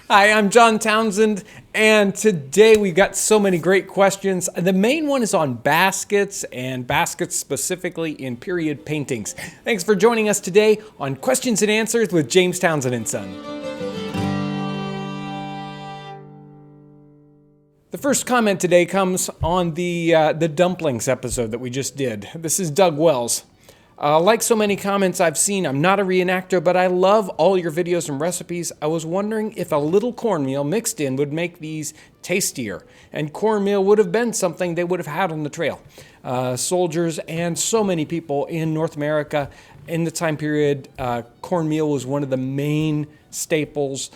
Hi, I'm John Townsend, and today we've got so many great questions. The main one is on baskets, and baskets specifically in period paintings. Thanks for joining us today on Questions and Answers with James Townsend and Son. The first comment today comes on the dumplings episode that we just did. This is Doug Wells. Like so many comments I've seen, I'm not a reenactor, but I love all your videos and recipes. I was wondering if a little cornmeal mixed in would make these tastier. And cornmeal would have been something they would have had on the trail. Soldiers and so many people in North America in the time period, cornmeal was one of the main staples.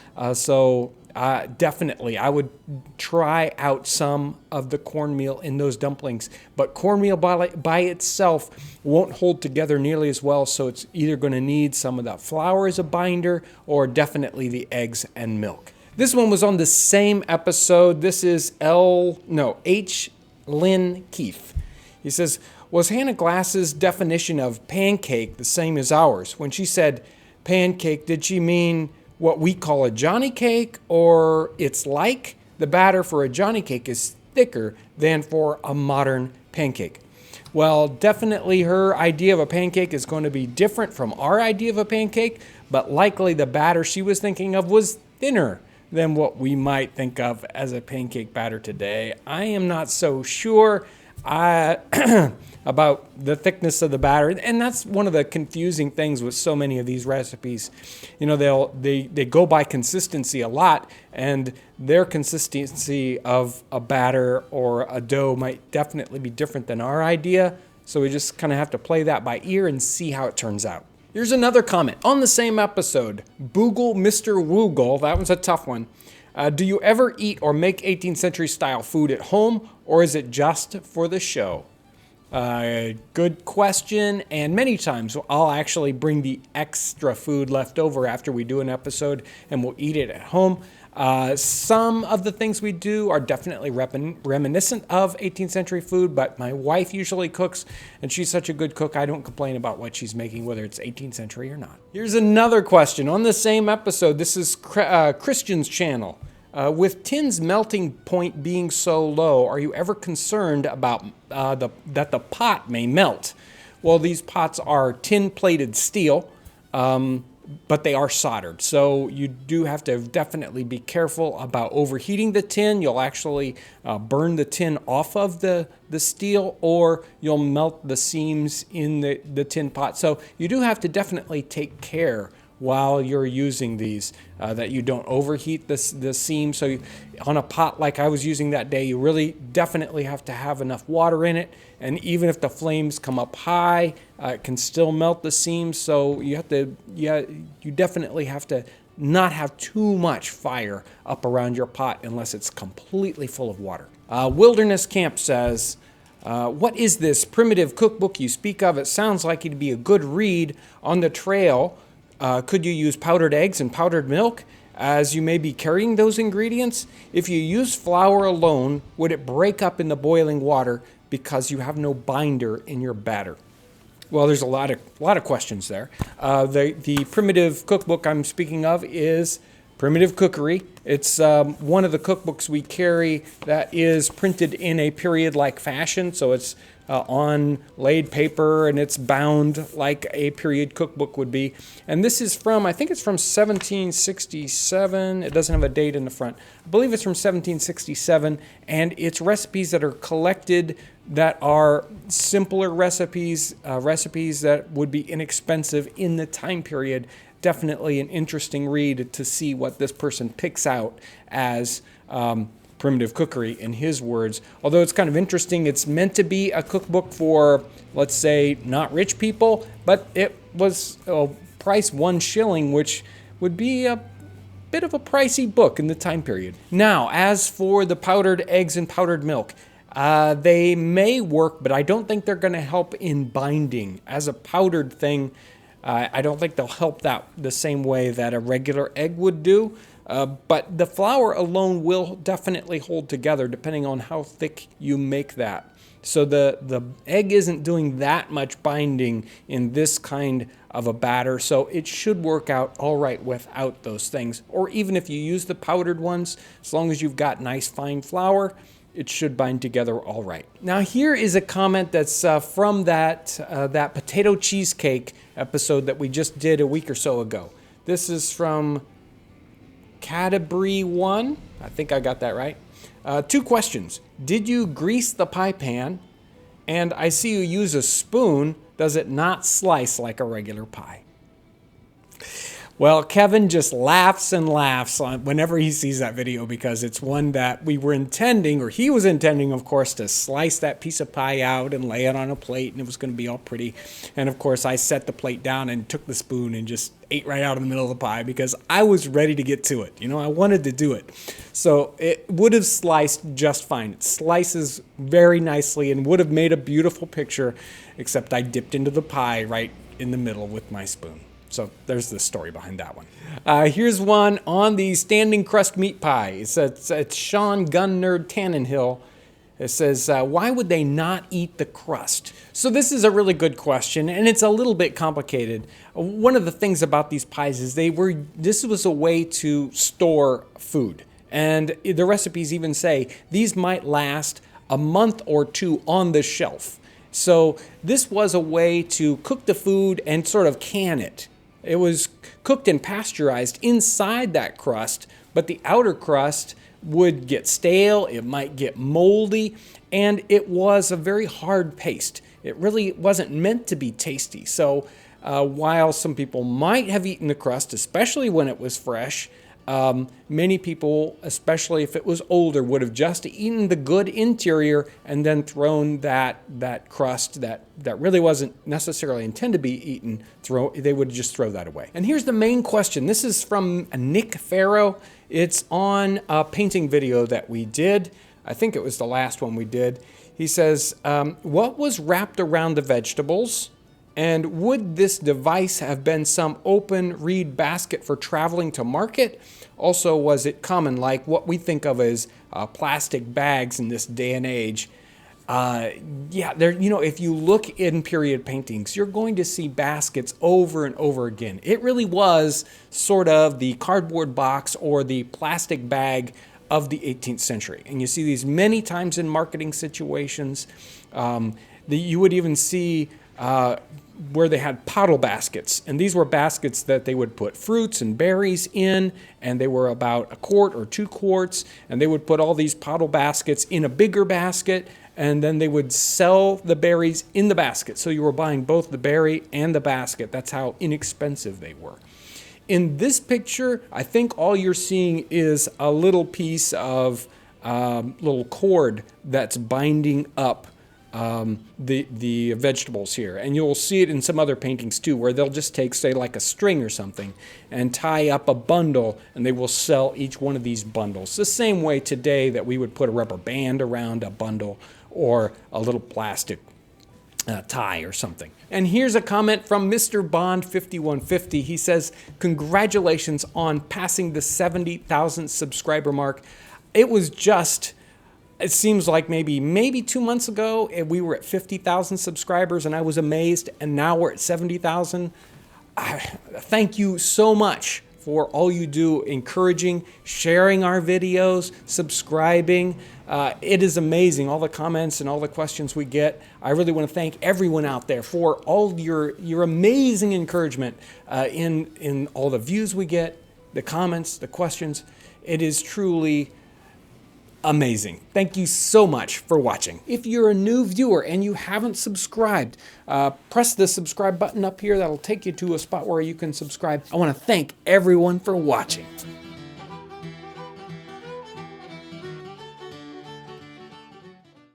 Definitely, I would try out some of the cornmeal in those dumplings. But cornmeal by itself won't hold together nearly as well, so it's either going to need some of the flour as a binder or definitely the eggs and milk. This one was on the same episode. This is H. Lynn Keith. He says, was Hannah Glass's definition of pancake the same as ours? When she said pancake, did she mean what we call a Johnny cake, or it's like the batter for a Johnny cake is thicker than for a modern pancake? Well, definitely her idea of a pancake is going to be different from our idea of a pancake, but likely the batter she was thinking of was thinner than what we might think of as a pancake batter today. I am not so sure about the thickness of the batter, and that's one of the confusing things with so many of these recipes. You know, they go by consistency a lot, and their consistency of a batter or a dough might definitely be different than our idea, so we just kind of have to play that by ear and see how it turns out. Here's another comment on the same episode. Boogle Mr. Woogle, that was a tough one. Do you ever eat or make 18th century style food at home, or is it just for the show? Good question, and many times I'll actually bring the extra food left over after we do an episode and we'll eat it at home. Some of the things we do are definitely reminiscent of 18th century food, but my wife usually cooks, and she's such a good cook, I don't complain about what she's making, whether it's 18th century or not. Here's another question on the same episode. This is Christian's channel. With tins melting point being so low, are you ever concerned about that the pot may melt? Well, these pots are tin-plated steel, but they are soldered. So you do have to definitely be careful about overheating the tin. You'll actually burn the tin off of the steel, or you'll melt the seams in the tin pot. So you do have to definitely take care while you're using these, that you don't overheat the seam. So on a pot like I was using that day, you really definitely have to have enough water in it. And even if the flames come up high, it can still melt the seams. So you definitely have to not have too much fire up around your pot unless it's completely full of water. Wilderness Camp says, what is this primitive cookbook you speak of? It sounds like it'd be a good read on the trail. Could you use powdered eggs and powdered milk, as you may be carrying those ingredients? If you use flour alone, would it break up in the boiling water because you have no binder in your batter? Well, there's a lot of questions there. The primitive cookbook I'm speaking of is Primitive Cookery. It's one of the cookbooks we carry that is printed in a period-like fashion, so it's on laid paper and it's bound like a period cookbook would be. And this is from, I think it's from 1767. It doesn't have a date in the front. I believe it's from 1767, and it's recipes that are collected that are simpler recipes, recipes that would be inexpensive in the time period. Definitely an interesting read to see what this person picks out as primitive cookery in his words. Although it's kind of interesting, it's meant to be a cookbook for, let's say, not rich people, but it was priced 1 shilling, which would be a bit of a pricey book in the time period. Now, as for the powdered eggs and powdered milk, they may work, but I don't think they're going to help in binding. As a powdered thing, I don't think they'll help that the same way that a regular egg would do. But the flour alone will definitely hold together depending on how thick you make that. So the egg isn't doing that much binding in this kind of a batter, so it should work out all right without those things. Or even if you use the powdered ones, as long as you've got nice fine flour, it should bind together all right. Now here is a comment that's from that potato cheesecake episode that we just did a week or so ago. This is from Cadbury1. I think I got that right. 2 questions. Did you grease the pie pan? And I see you use a spoon. Does it not slice like a regular pie? Well, Kevin just laughs and laughs whenever he sees that video, because it's one that we were intending, or he was intending, of course, to slice that piece of pie out and lay it on a plate, and it was going to be all pretty. And of course, I set the plate down and took the spoon and just ate right out of the middle of the pie because I was ready to get to it. You know, I wanted to do it. So it would have sliced just fine. It slices very nicely and would have made a beautiful picture, except I dipped into the pie right in the middle with my spoon. So there's the story behind that one. Here's one on the standing crust meat pie. It's Sean Gun Nerd Tannenhill. It says, why would they not eat the crust? So this is a really good question, and it's a little bit complicated. One of the things about these pies is this was a way to store food. And the recipes even say these might last a month or 2 on the shelf. So this was a way to cook the food and sort of can it. It was cooked and pasteurized inside that crust, but the outer crust would get stale, it might get moldy, and it was a very hard paste. It really wasn't meant to be tasty. So while some people might have eaten the crust, especially when it was fresh, many people, especially if it was older, would have just eaten the good interior and then thrown that crust that really wasn't necessarily intended to be eaten, they would just throw that away. And here's the main question. This is from Nick Farrow. It's on a painting video that we did. I think it was the last one we did. He says, what was wrapped around the vegetables? And would this device have been some open reed basket for traveling to market? Also, was it common, like what we think of as plastic bags in this day and age? If you look in period paintings, you're going to see baskets over and over again. It really was sort of the cardboard box or the plastic bag of the 18th century. And you see these many times in marketing situations. You would even see where they had pottle baskets, and these were baskets that they would put fruits and berries in, and they were about 1 quart or 2 quarts, and they would put all these pottle baskets in a bigger basket, and then they would sell the berries in the basket. So you were buying both the berry and the basket. That's how inexpensive they were. In this picture, I think all you're seeing is a little piece of little cord that's binding up the vegetables here, and you'll see it in some other paintings too, where they'll just take, say, like a string or something and tie up a bundle, and they will sell each one of these bundles the same way today that we would put a rubber band around a bundle or a little plastic tie or something. And here's a comment from Mr. Bond 5150. He says, congratulations on passing the 70,000 subscriber mark. It seems like maybe 2 months ago, we were at 50,000 subscribers, and I was amazed, and now we're at 70,000. Thank you so much for all you do, encouraging, sharing our videos, subscribing. It is amazing, all the comments and all the questions we get. I really want to thank everyone out there for all your amazing encouragement in all the views we get, the comments, the questions. It is truly amazing. Thank you so much for watching. If you're a new viewer and you haven't subscribed, press the subscribe button up here. That'll take you to a spot where you can subscribe. I want to thank everyone for watching.